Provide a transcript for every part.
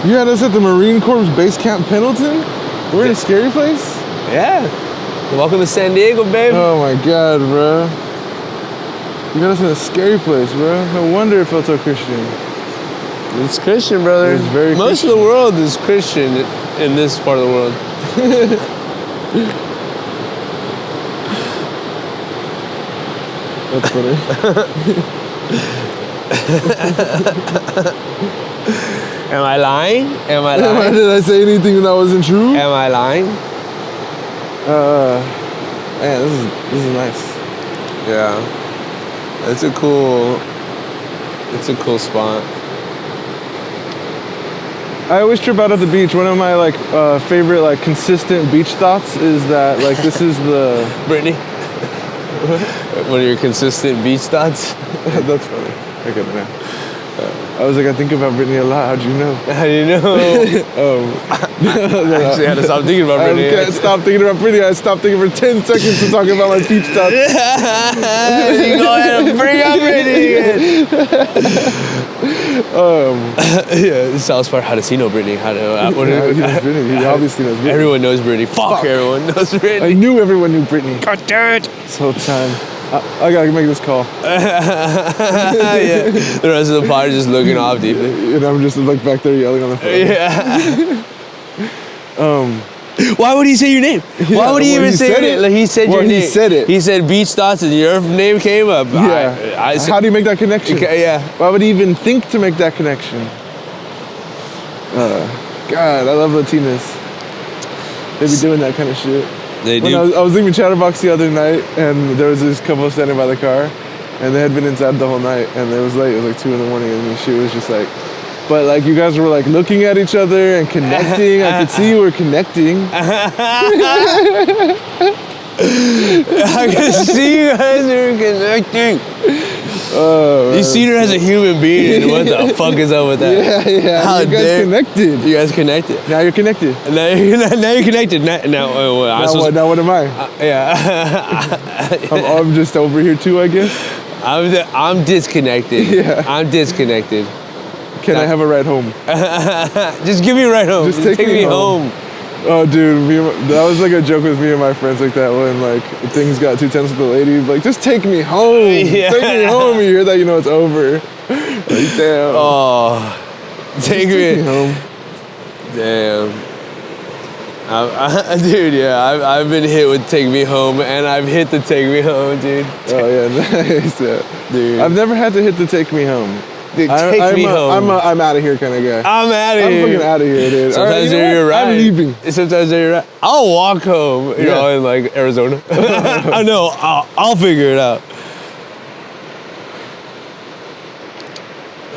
You had us at the Marine Corps Base Camp Pendleton? We're in a scary place? Yeah. Welcome to San Diego, babe. Oh my God, bro. You got us in a scary place, bro. No wonder it felt so Christian. It's Christian, brother. It's very Most Christian. of the world is Christian in this part of the world. That's funny. Am I lying? Am I lying? Did I say anything that wasn't true? Am I lying? Man, this is nice. Yeah. It's a cool spot. I always trip out at the beach. One of my favorite consistent beach thoughts is that this is the Brittany? What are your consistent beach thoughts? That's funny. I get it now. I was like, I think about Brittany a lot. How'd you know? How do you know? I actually had to stop thinking about Brittany. I can't stop thinking about Brittany. I stopped thinking for 10 seconds to talking about my beach thoughts. You go ahead and bring up Brittany again. Yeah, South Park. How does he know Brittany? How do He knows Brittany. He obviously knows Brittany. Everyone knows Brittany. Fuck. Everyone knows Brittany. I knew everyone knew Brittany. God damn it. This whole time. I gotta make this call. Yeah. The rest of the party just looking off deeply. And I'm just back there yelling on the phone. Yeah. Why would he say your name? Why would he even say your name? Like, he said your name. He said it. He said beach thoughts and your name came up. Yeah. I How do you make that connection? Yeah. Why would he even think to make that connection? God, I love Latinas. They be doing that kind of shit. They When do. I was leaving Chatterbox the other night, and there was this couple standing by the car, and they had been inside the whole night, and it was late. It was 2 a.m, and she was just like, but you guys were looking at each other and connecting. I could see you were connecting. I can see you guys are connecting. You seen her as a human being, and what the fuck is up with that? Yeah. How you guys connected. You guys connected. Now you're connected. Now you're connected. Now What am I? Yeah. I'm just over here too, I guess. I'm disconnected. Yeah. I'm disconnected. Can I have a ride home? Just give me a ride home. Just take me home. Oh, dude, that was a joke with me and my friends like that when things got too tense with the lady. Just take me home. Yeah. Take me home. You hear that, you know it's over. Damn. Oh, take me home. Damn. Dude, yeah, I've been hit with Take Me Home, and I've hit the Take Me Home, dude. Oh yeah, nice. Dude, I've never had to hit the Take Me Home. Dude, take me home. I'm out of here kind of guy. I'm out of here. I'm fucking out of here, dude. Sometimes All right, you're right. I'm leaving. Sometimes you're right. I'll walk home, you know, in Arizona. I know. I'll figure it out.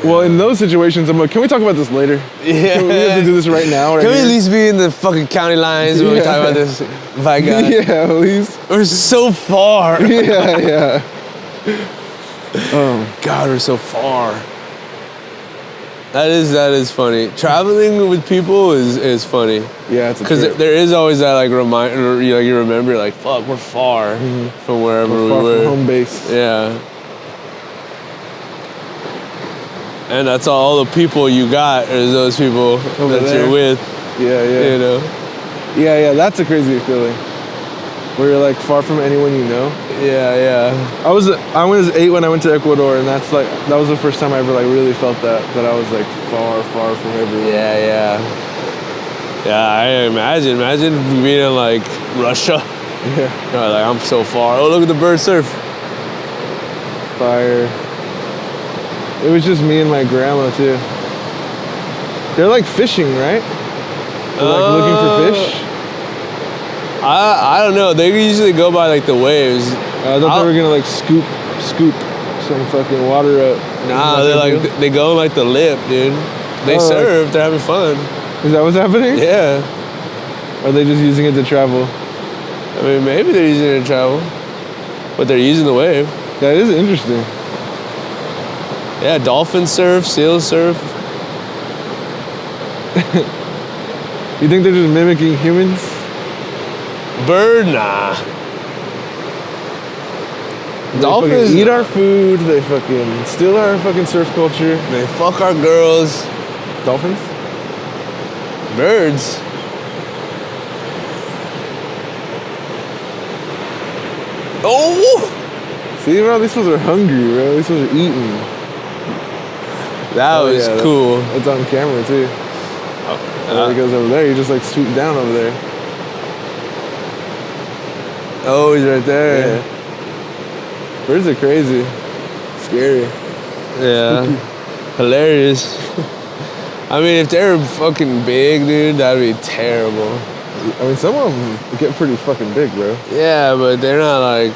Well, in those situations, I'm like, can we talk about this later? Yeah. Can we have to do this right now? Can we at least be in the fucking county lines when we talk about this? By God. Yeah, at least. We're so far. Yeah. Oh God, we're so far. That is funny. Traveling with people is funny. Yeah, it's because there is always that reminder. You remember fuck, we're far from wherever we were. From home base. Yeah. And that's all the people you got is those people Over that there. you're with. Yeah. You know. Yeah. That's a crazy feeling. Where you're far from anyone you know. Yeah. I was 8 when I went to Ecuador, and that was the first time I ever really felt that I was far from everyone. Yeah. I imagine being in Russia. Yeah. I'm so far. Oh, look at the bird surf. Fire. It was just me and my grandma too. They're fishing, right? They're looking for fish. I don't know. They usually go by the waves. I thought they were gonna scoop some fucking water up. Nah, they go the lip, dude. They surf. They're having fun. Is that what's happening? Yeah. Or are they just using it to travel? I mean, maybe they're using it to travel, but they're using the wave. That is interesting. Yeah, dolphins surf, seals surf. You think they're just mimicking humans? Bird, nah. Dolphins eat our food. They fucking steal our fucking surf culture. They fuck our girls. Dolphins? Birds. Oh, See, bro, these fools are hungry, bro. These fools are eating. that Oh, was yeah, cool. It's on camera too. There he goes over there. You just like swoop down over there. Oh, he's right there. Yeah. Birds are crazy. Scary. Yeah. Hilarious. I mean, if they're fucking big, dude, that'd be terrible. I mean, some of them get pretty fucking big, bro. Yeah, but they're not like.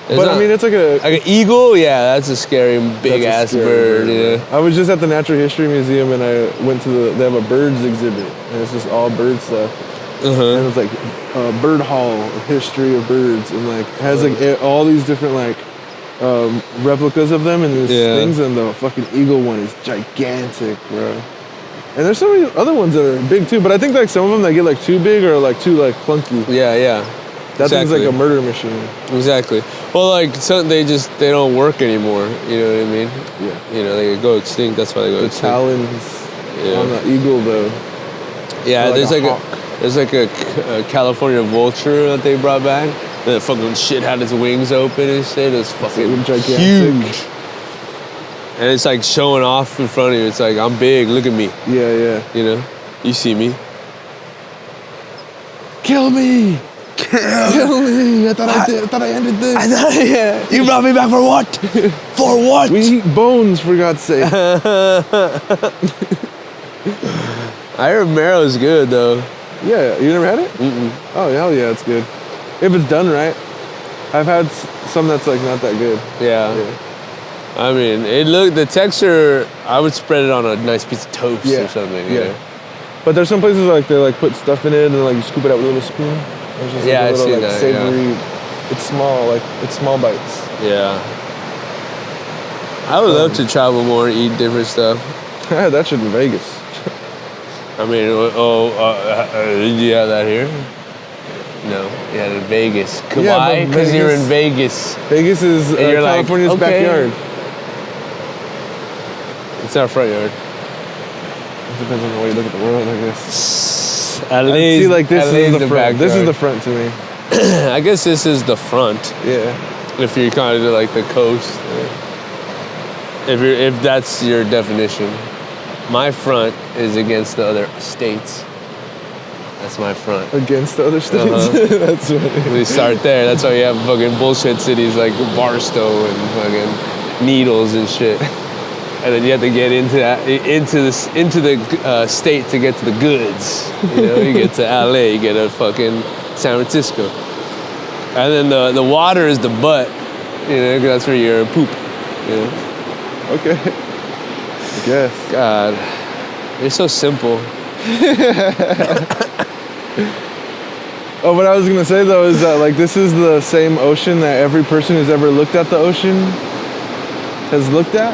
But I mean, it's like a like an eagle. Yeah, that's a scary big ass scary bird. bro. Yeah. I was just at the Natural History Museum and I went to they have a birds exhibit and it's just all bird stuff. And it's like a bird hall of history of birds and like it has like all these different like replicas of them and these things, and the fucking eagle one is gigantic, bro. And there's so many other ones that are big too, but I think like some of them that get like too big or like too like clunky. Yeah, yeah. That thing's like a murder machine. Exactly. Well, like they don't work anymore. You know what I mean? Yeah. You know, they go extinct. That's why they go The extinct. talons on the eagle though. Yeah, like there's a like hawk. there's like a California vulture that they brought back. That fucking shit had its wings open and shit. It's fucking gigantic. huge. And it's like showing off in front of you. It's like, I'm big, look at me. Yeah, yeah. You know? You see me. Kill me! Kill me! I thought I ended this. Yeah. You brought me back for what? For what? We eat bones, for God's sake. I heard marrow's good though. Yeah, you never had it? Mm-mm. Oh, hell yeah, it's good. If it's done right. I've had some that's like not that good. Yeah. I mean, the texture, I would spread it on a nice piece of toast or something. You know? But there's some places like they like put stuff in it and like you scoop it out with a little spoon. It's just like a I've little seen like that, savory. It's small, like it's small bites. Yeah. I would love to travel more and eat different stuff. I had that shit in Vegas. I mean, did you have that here? No, you had it in Vegas. Yeah, Why? but Because you're in Vegas- Vegas. Vegas is you're like, California's okay. backyard. It's our front yard. It depends on the way you look at the world, I guess. At I least, see, like this at is least the front. This is backyard. the front to me. I guess this is the front. Yeah. If you're kind of like the coast. If that's your definition. My front is against the other states. That's my front. Against the other states. That's funny. We start there. That's why you have fucking bullshit cities like Barstow and fucking Needles and shit. And then you have to get into the state to get to the goods. You know, you get to LA, you get to fucking San Francisco, and then the water is the butt. You know, 'cause that's where you're poop. You know? Okay. I guess. God, you're so simple. Oh, what I was gonna say though is that like this is the same ocean that every person who's ever looked at the ocean has looked at.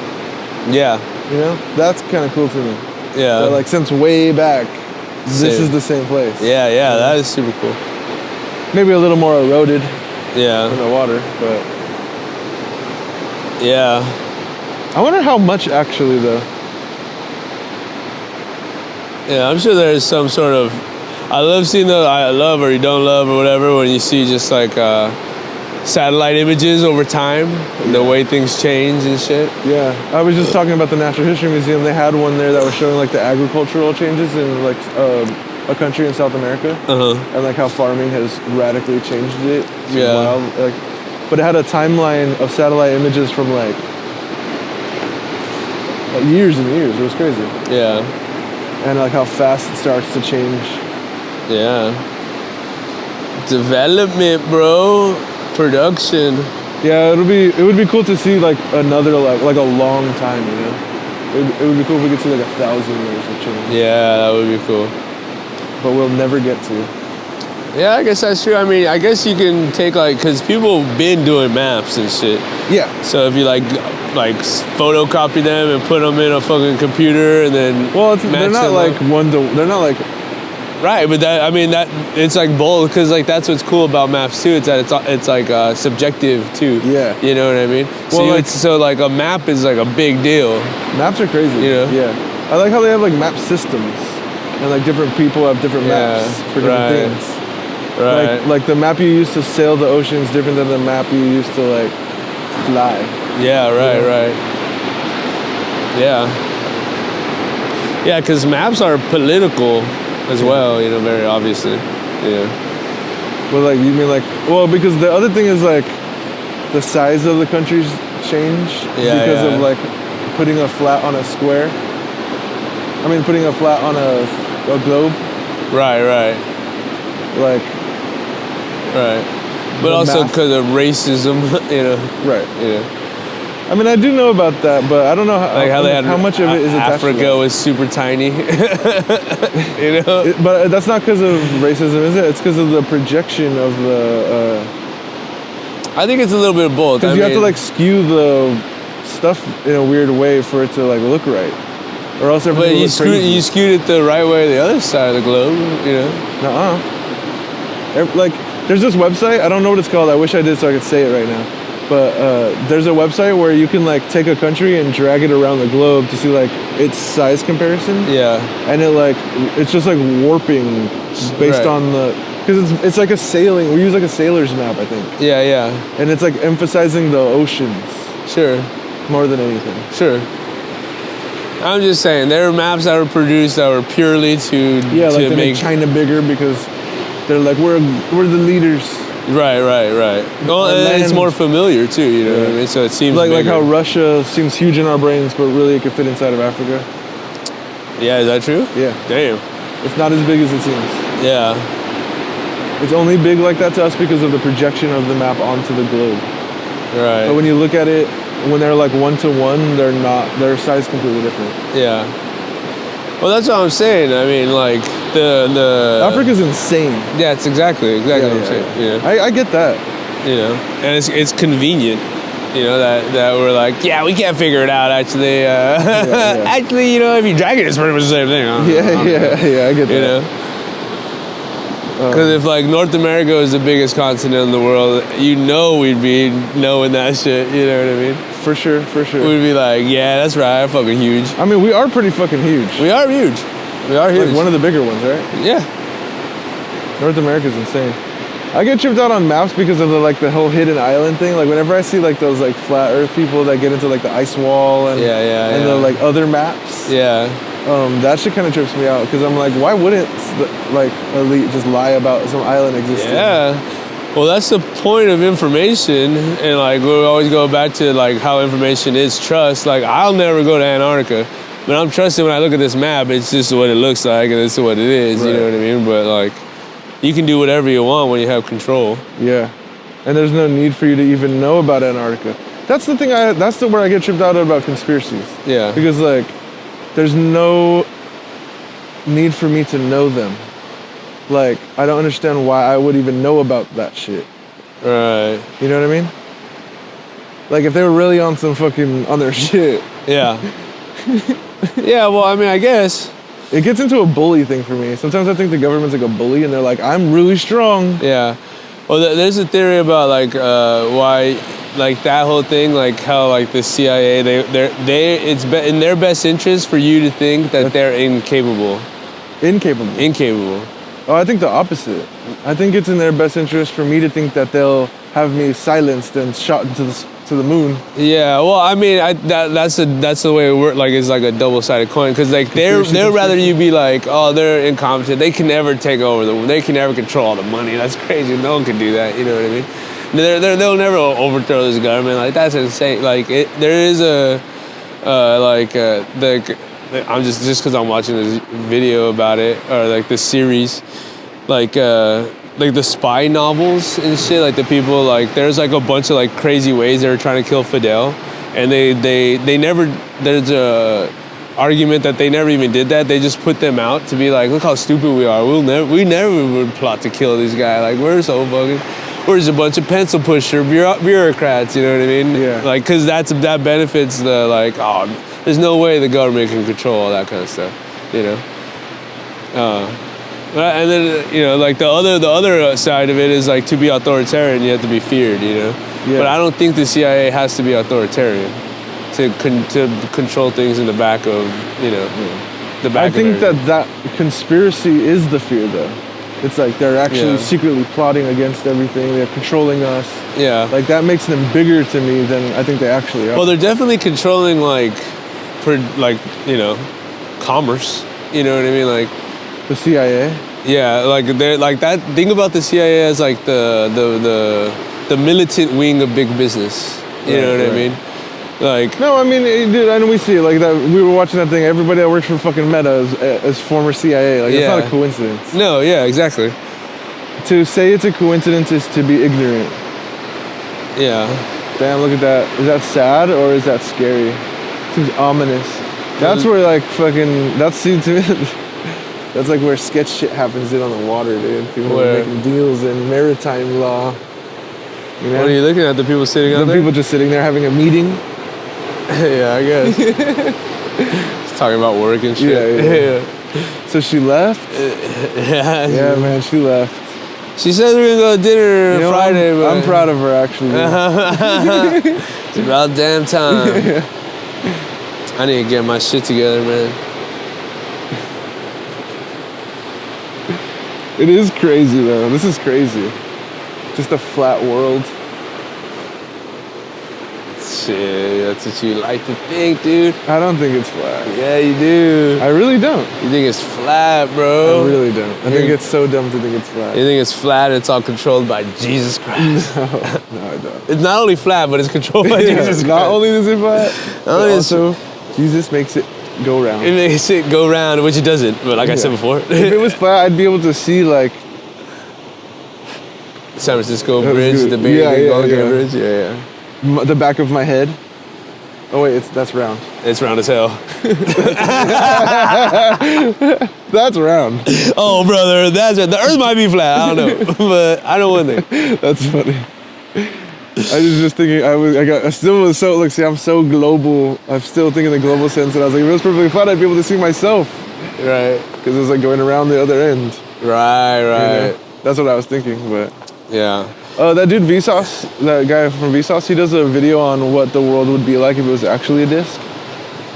Yeah. You know, that's kind of cool to me. Yeah. That, like since way back, this Same. is the same place. Yeah, yeah, that is super cool. Maybe a little more eroded in Yeah. the water, but Yeah. I wonder how much actually though. Yeah, I'm sure there's some sort of. I love seeing the I love or you don't love or whatever when you see just like satellite images over time, and the way things change and shit. Yeah, I was just talking about the Natural History Museum. They had one there that was showing like the agricultural changes in like a country in South America, and like how farming has radically changed it. It's wild, like, but it had a timeline of satellite images from like years and years. It was crazy. Yeah. And like how fast it starts to change. Yeah. Development, bro. Production. Yeah, it would be cool to see like another like a long time, you know. It would be cool if we could see like 1,000 years of change. Yeah, that would be cool. But we'll never get to. Yeah, I guess that's true. I mean, I guess you can take like, because people been doing maps and shit. Yeah. So if you like photocopy them and put them in a fucking computer and then they're not like they're not like. Right, but that, I mean, that it's like both, because like that's what's cool about maps too. It's that it's like subjective too. Yeah. You know what I mean? So Well, so like a map is like a big deal. Maps are crazy. You know? Yeah. I like how they have like map systems. and like different people have different maps for different right. things. Right. Like the map you use to sail the ocean is different than the map you use to like fly. Yeah, right, right. Yeah. Yeah, because maps are political as well, you know, very obviously. Yeah. Well, like, you mean like, well, because the other thing is like the size of the countries change because of like putting a flat on a square. I mean, putting a flat on a globe. Right, right. Like, right. But also because of racism, you know. Right. Yeah. I mean, I do know about that, but I don't know how much of it is attached to Africa that. was super tiny. You know? But that's not because of racism, is it? It's because of the projection of the... I think it's a little bit of both. Because you have to like skew the stuff in a weird way for it to like look right. Or else everything But will look crazy. you skewed it the right way the other side of the globe, you know? Nuh-uh. Like, there's this website, I don't know what it's called, I wish I did so I could say it right now. But there's a website where you can like take a country and drag it around the globe to see like its size comparison. Yeah. And it's just like warping based on the, because it's like a sailing, we use like a sailor's map, I think. Yeah, yeah. And it's like emphasizing the oceans Sure. more than anything. Sure. I'm just saying, there are maps that were produced that were purely to Yeah, like to they make China bigger because they're like, we're the leaders. Right. Well, and it's more familiar too, you know what I mean? So it seems like bigger. how Russia seems huge in our brains, but really it could fit inside of Africa. Yeah, is that true? Yeah. Damn. It's not as big as it seems. Yeah. It's only big like that to us because of the projection of the map onto the globe. Right. But when you look at it, when they're like 1-to-1, they're not, their size completely different. Yeah. Well, that's what I'm saying. I mean, like the Africa's insane. Yeah, it's exactly what I'm saying. Yeah. I get that. You know, and it's convenient. You know that we're like, yeah, we can't figure it out. Actually, actually, you know, if you drag it, it's pretty much the same thing. I get that. You know. Because if like North America was the biggest continent in the world, you know we'd be knowing that shit. You know what I mean? For sure. We'd be like, yeah, that's right, I'm fucking huge. I mean, we are pretty fucking huge. We are huge. Like one of the bigger ones, right? Yeah. North America's insane. I get tripped out on maps because of the whole hidden island thing. Like whenever I see like those like flat Earth people that get into like the ice wall and the like other maps. Yeah. That shit kind of trips me out because I'm like, why wouldn't like elite just lie about some island existing? Yeah. Well, that's the point of information, and like we always go back to like how information is trust. Like I'll never go to Antarctica, but I'm trusting when I look at this map. It's just what it looks like, and it's what it is. Right. You know what I mean? But like, you can do whatever you want when you have control. Yeah, and there's no need for you to even know about Antarctica. That's the thing. That's where I get tripped out about conspiracies. Yeah. Because like, there's no need for me to know them. Like, I don't understand why I would even know about that shit. Right. You know what I mean? Like, if they were really on their shit. Yeah. Yeah, well, I mean, I guess. It gets into a bully thing for me. Sometimes I think the government's like a bully and they're like, I'm really strong. Yeah. Well, there's a theory about like why, like that whole thing, like how like the CIA, it's in their best interest for you to think that they're incapable. Incapable. Oh, I think the opposite. I think it's in their best interest for me to think that they'll have me silenced and shot into the moon. Yeah, well, I mean, that's the way it works. Like, it's like a double-sided coin, because like they'll rather you be like, oh, they're incompetent. They can never take over they can never control all the money. That's crazy. No one can do that. You know what I mean? They'll never overthrow this government. Like, that's insane. Like, there is I'm just because I'm watching this video about it, or like this series, like the spy novels and shit. Like the people, like there's like a bunch of like crazy ways they were trying to kill Fidel, and they never. There's a argument that they never even did that. They just put them out to be like, look how stupid we are. We never would plot to kill this guy. Like we're so fucking. We're just a bunch of pencil pusher bureaucrats. You know what I mean? Yeah. Like, cause that benefits the like. Oh, there's no way the government can control all that kind of stuff. You know. And then, you know, like the other side of it is like, to be authoritarian, you have to be feared, you know. Yeah. But I don't think the CIA has to be authoritarian to control things in the back of, you know. the back. I think of everything. that conspiracy is the fear, though. It's like they're actually Yeah. secretly plotting against everything. They're controlling us. Yeah. Like that makes them bigger to me than I think they actually are. Well, they're definitely controlling like, for like commerce. You know what I mean? Like, The CIA. yeah, like they're like that. Think about the CIA as like the militant wing of big business. You know Right, what I right. mean? Like, No, I mean, dude, I know we see it like that. We were watching that thing. Everybody that works for fucking Meta is former CIA. Like, it's not Yeah. a coincidence. no, yeah, exactly. To say it's a coincidence is to be ignorant. Yeah. Damn, look at that. Is that sad or is that scary? Seems ominous. That's where like fucking. That's see to me. That's like where sketch shit happens in on the water, dude. People Where? are making deals in maritime law. You know? What are you looking at? The people sitting out The there? people just sitting there having a meeting. Yeah, I guess. Just talking about work and shit. Yeah. So she left. Yeah. Yeah, man, she left. She said we're gonna go to dinner You know, Friday, but I'm proud of her actually. it's about damn time. I need to get my shit together, man. It is crazy though. This is crazy. Just a flat world. Shit, that's what you like to think, dude. I don't think it's flat. Yeah, you do. I really don't. You think it's flat, bro. I really don't. I think it's so dumb to think it's flat. You think it's flat and it's all controlled by Jesus Christ. No, I don't. It's not only flat, but it's controlled by Yeah, Jesus Christ. not only is it flat, but only is- also Jesus makes it go round. It makes it go round, which it doesn't. But like I said Yeah. before, If it was flat, I'd be able to see like. San Francisco That was Bridge, good. the big Golden Gate yeah. Bridge. Yeah, yeah. The back of my head. Oh wait, that's round. It's round as hell. That's round. Oh, brother, the Earth might be flat. I don't know, but I know one thing. That's funny. I was just thinking. I still was so. Look, see, I'm so global. I'm still thinking the global sense, and I was like, if it was perfectly flat, I'd be able to see myself Right, because it was like going around the other end. right, you right. know? That's what I was thinking, but. Yeah. That dude Vsauce, that guy from Vsauce, he does a video on what the world would be like if it was actually a disc,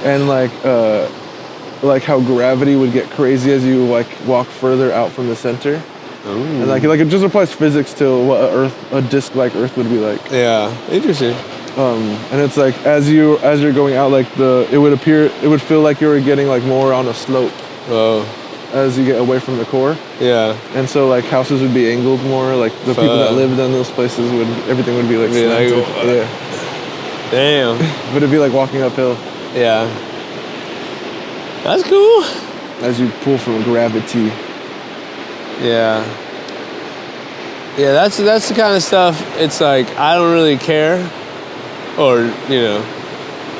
and like how gravity would get crazy as you like walk further out from the center, and like it just applies physics to what a disc like Earth would be like. Yeah, interesting. And it's like as you're going out, like it would feel like you were getting like more on a slope Oh, as you get away from the core. yeah. And so like houses would be angled more, like the people that Fuck. lived in those places everything would be like Be like, slanted. Yeah. Damn. But it'd be like walking uphill Yeah. That's cool. as you pull from gravity. Yeah. Yeah, that's the kind of stuff. It's like I don't really care, or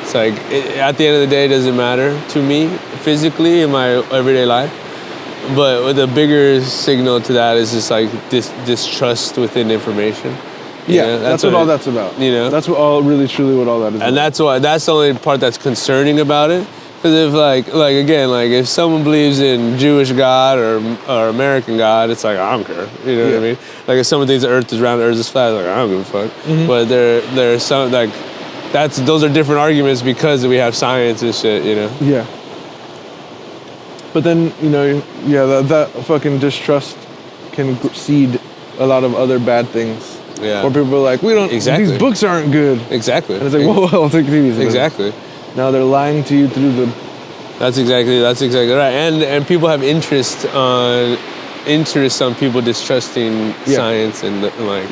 it's like at the end of the day, it doesn't matter to me physically in my everyday life. But with the bigger signal to that is just like distrust within information. You Yeah, know, that's what all that's about. That's what what all that is. And about. that's the only part that's concerning about it. Because if like if someone believes in Jewish God or American God, it's like I don't care. You know what I mean? Like if someone thinks the Earth is round, the Earth is flat, like I don't give a fuck. Mm-hmm. But there's some like those are different arguments because we have science and shit. Yeah. But then that fucking distrust can seed a lot of other bad things. Yeah. Or people are like, Exactly. these books aren't good. Exactly. And it's like, whoa, take these. Exactly. Now they're lying to you through the. That's exactly right. And people have interest on people distrusting science and like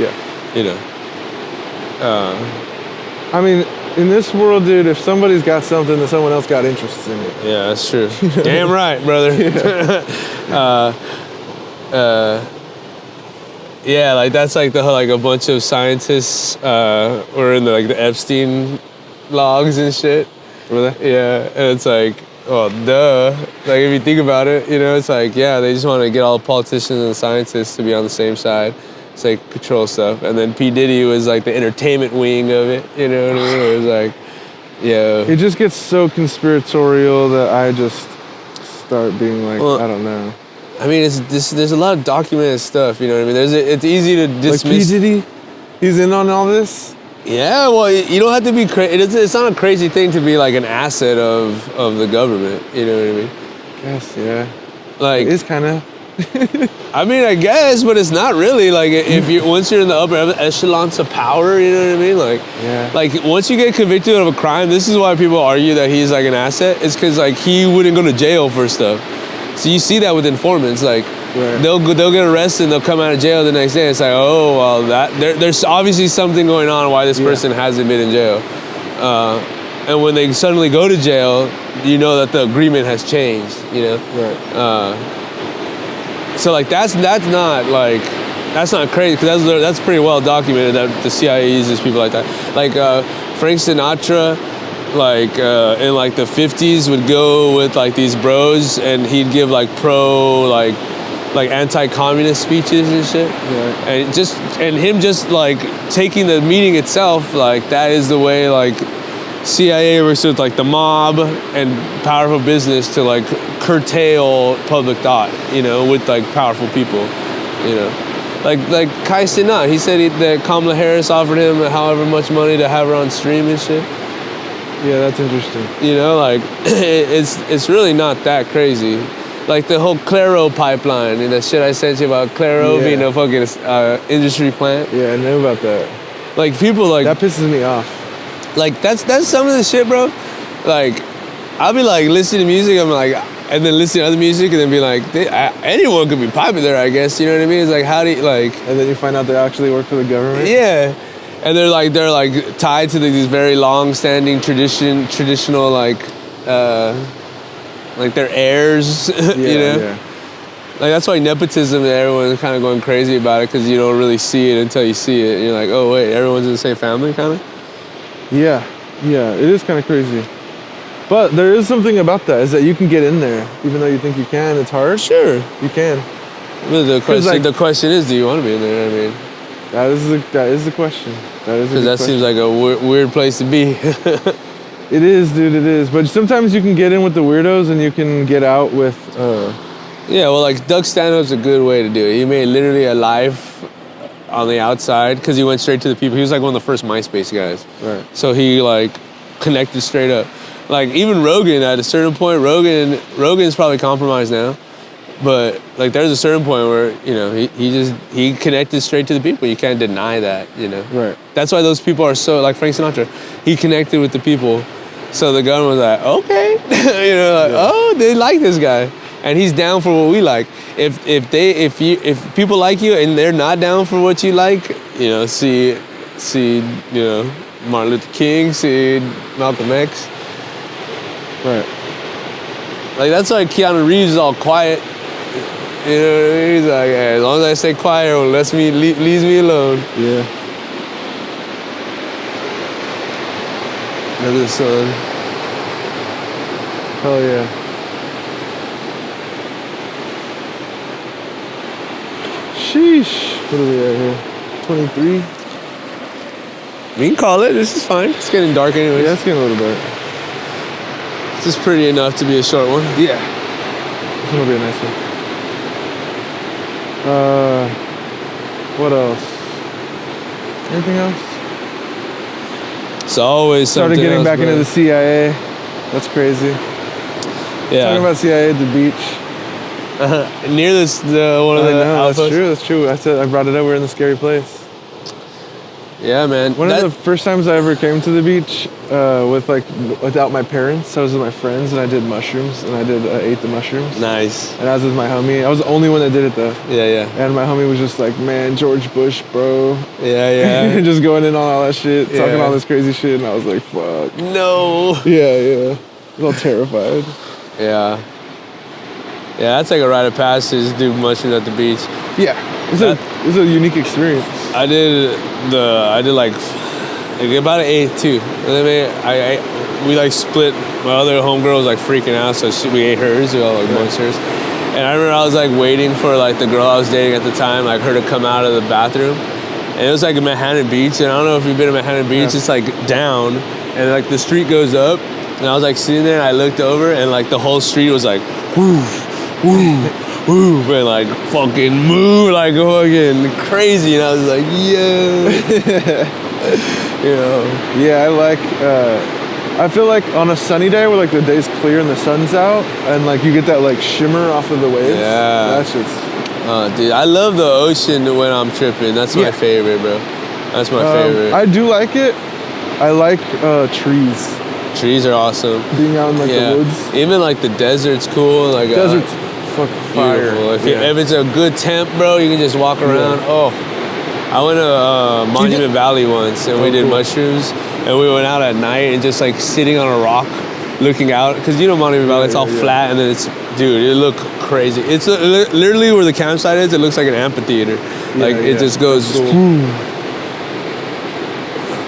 I mean, in this world, dude, if somebody's got something, then someone else got interest in it. Yeah, that's true. Damn right, brother. Yeah, like that's like the whole, like a bunch of scientists were in the Epstein logs and shit. Were they? Yeah, and it's like, well, duh. Like if you think about it, it's like, yeah, they just want to get all the politicians and scientists to be on the same side. It's like control stuff. And then P. Diddy was like the entertainment wing of it. You know what I mean? It was like, yeah. It just gets so conspiratorial that I just start being like, Well, I don't know. I mean, there's a lot of documented stuff. You know what I mean? It's easy to Like dismiss. P. Diddy, he's in on all this? Yeah, well, you don't have to be crazy. It's not a crazy thing to be like an asset of the government. You know what I mean? Yes, yeah. Like, It is kind of. I mean, I guess, but it's not really. Like, if you once you're in the upper echelons of power, you know what I mean? Like, Yeah. like once you get convicted of a crime, this is why people argue that he's like an asset. It's because like he wouldn't go to jail for stuff. So you see that with informants, like Right. they'll get arrested and they'll come out of jail the next day. It's like, oh well, there's obviously something going on why this person hasn't been in jail. And when they suddenly go to jail, you know that the agreement has changed. You know. Right. So like that's not crazy because that's pretty well documented that the CIA uses people like that. Like Frank Sinatra, like in like the 50s would go with like these bros and he'd give like pro like anti-communist speeches and shit. Right. And him just like taking the meeting itself, like that is the way like CIA works with like the mob and powerful business to like curtail public thought, you know, with like powerful people, you know, like Kai Cenat. He said that Kamala Harris offered him however much money to have her on stream and shit. Yeah, that's interesting. You know, like it's really not that crazy. Like the whole Claro pipeline and that shit I sent you about Claro being a fucking industry plant. Yeah, I know about that. Like people like That pisses me off. like that's some of the shit, bro. Like I'll be like listening to music, I'm like, and then listening to other music, and then be like, anyone could be popular, I guess. You know what I mean? It's like, how do you like? And then you find out they actually work for the government. Yeah, and they're like tied to these very long-standing traditional like their heirs. Yeah, you know, yeah. like that's why nepotism. Everyone's kind of going crazy about it because you don't really see it until you see it. And you're like, oh wait, everyone's in the same family, kind of. Yeah, it is kind of crazy. But there is something about that, is that you can get in there. Even though you think you can, it's hard. Sure. You can. Well, the question is, do you want to be in there? I mean, That is the question. That is a because good that question. seems like a weird place to be. It is, dude, it is. But sometimes you can get in with the weirdos and you can get out with... Yeah, well, like Doug Stanhope's a good way to do it. He made literally a life on the outside because he went straight to the people. He was like one of the first MySpace guys. Right. So he like connected straight up. Like even Rogan, at a certain point, Rogan's probably compromised now, but like there's a certain point where, you know, he connected straight to the people. You can't deny that, you know. Right. That's why those people are so, like Frank Sinatra, he connected with the people. So the government was like, okay, you know, like, oh, they like this guy, and he's down for what we like. If people like you and they're not down for what you like, you know, see, you know, Martin Luther King, see Malcolm X. Right. Like that's why Keanu Reeves is all quiet. You know what I mean? He's like, hey, as long as I stay quiet, well, leaves me alone. Yeah. Another son. Hell yeah. Sheesh. What are we at here? 23? We can call it. This is fine. It's getting dark anyway. Yeah, it's getting a little dark. This is pretty enough to be a short one. Yeah. This one will be a nice one. What else? Anything else? It's always Started something getting else, back bro. into the CIA. That's crazy. Yeah. Talking about CIA at the beach. Near one of I the know, outposts. that's true. I brought it up. We're in the scary place. Yeah, man. One of the first times I ever came to the beach without my parents, I was with my friends and I did mushrooms and I ate the mushrooms. Nice. And I was with my homie. I was the only one that did it though. Yeah. And my homie was just like, man, George Bush, bro. Yeah. Just going in on all that shit, talking Yeah. all this crazy shit. And I was like, fuck. No. Yeah. I was all terrified. Yeah, that's like a rite of passage to do mushrooms at the beach. Yeah. It was a unique experience. I did like about an 8 too. And then we like split. My other homegirl was like freaking out, so we ate hers. We all like munched hers. And I remember I was like waiting for like the girl I was dating at the time, like her to come out of the bathroom. And it was like in Manhattan Beach. And I don't know if you've been to Manhattan Beach. Yeah. It's like down, and like the street goes up. And I was like sitting there, and I looked over, and like the whole street was like, woof, woof, woof, and like fucking move, like fucking crazy. And I was like, yeah, you know. Yeah, I like I feel like on a sunny day where like the day's clear and the sun's out, and like you get that like shimmer off of the waves. Yeah. That's just. Dude, I love the ocean when I'm tripping. That's my favorite, bro. That's my favorite. I do like it. I like trees. Trees are awesome. Being out in like the woods. Even like the desert's cool. Like desert's fucking fire. Beautiful. If it's a good temp, bro, you can just walk around. Oh, I went to Monument Valley once, and we did mushrooms, and we went out at night and just like sitting on a rock, looking out, because you know Monument Valley, it's all flat, and then it's, dude, it looked crazy. It's literally where the campsite is. It looks like an amphitheater. Like it just goes.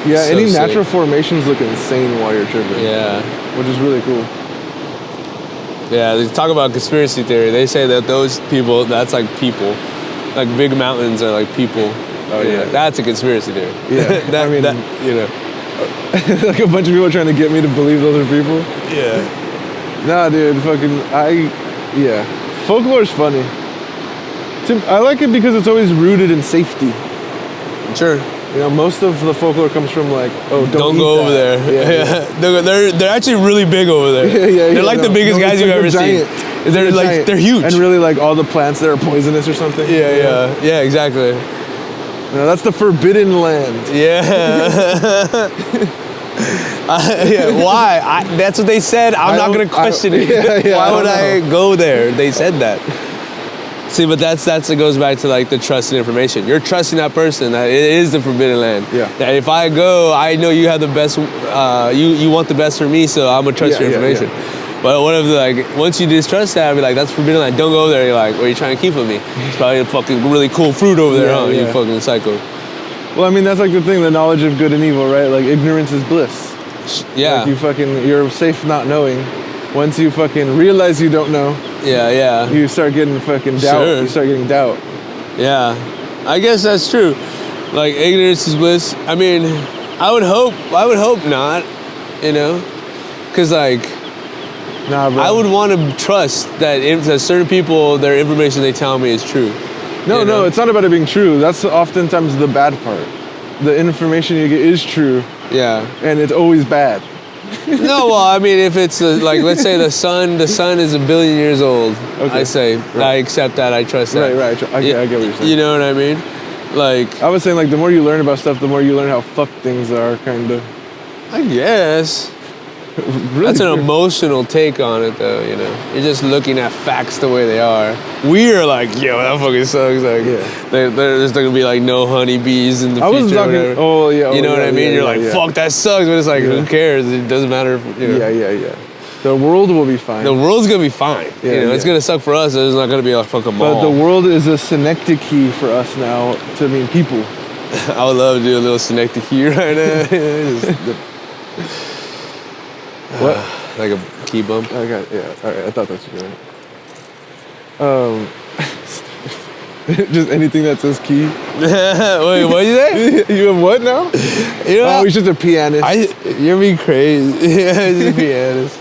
Yeah, So any sick. natural formations look insane while you're tripping. Yeah. Which is really cool. Yeah, they talk about conspiracy theory. They say that those people, that's like people. Like big mountains are like people. Oh, yeah. That's a conspiracy theory. Yeah, that, I mean, that, you know. like a bunch of people trying to get me to believe those are people. Yeah. Nah, dude, folklore's funny. I like it because it's always rooted in safety. Sure. You know, most of the folklore comes from like, oh, don't go over there. Yeah. They're actually really big over there. They're like the biggest guys you've ever seen. They're like giant. they're huge. And really like all the plants that are poisonous or something. Yeah, exactly. No, that's the forbidden land. Yeah. Why? That's what they said. I'm not gonna question it. Why would I go there? They said that. See, but that's it goes back to like the trusted information. You're trusting that person that it is the forbidden land. Yeah. That if I go, I know you have the best. You want the best for me, so I'm gonna trust your information. But what if like once you distrust that, I'd be like, that's forbidden land. Don't go there. You're like, what are you trying to keep from me? It's probably a fucking really cool fruit over there, huh? You fucking psycho. Well, I mean, that's like the thing, the knowledge of good and evil, right? Like ignorance is bliss. Yeah. Like you're safe not knowing. Once you fucking realize you don't know. Yeah. You start getting fucking doubt. Sure. You start getting doubt. Yeah, I guess that's true. Like ignorance is bliss. I mean, I would hope not, you know, because like, nah, bro. I would want to trust that certain people, their information they tell me is true. No, it's not about it being true. That's oftentimes the bad part. The information you get is true. Yeah. And it's always bad. No, well, I mean, if it's like, let's say the sun is 1 billion years old. Okay. I say, I accept that, I trust that. Right. I get what you're saying. You know what I mean? Like, I was saying, like, the more you learn about stuff, the more you learn how fucked things are, kind of. I guess. Really That's an emotional take on it, though, you know? You're just looking at facts the way they are. We're like, yo, that fucking sucks. Like, there's not gonna be like no honeybees in the future. I was talking, you know what I mean? You're like, fuck, that sucks, but it's like, who cares? It doesn't matter. If, you know. Yeah. The world will be fine. The world's gonna be fine. It's gonna suck for us. There's not gonna be a fucking mall. But the world is a synecdoche for us now to mean people. I would love to do a little synecdoche right now. What? Like a key bump. Okay, yeah. All right, I thought that's what you meant. Just anything that says key. Wait, what did you say? You have what now? You know, he's just a pianist. You're being crazy. Yeah, he's a pianist.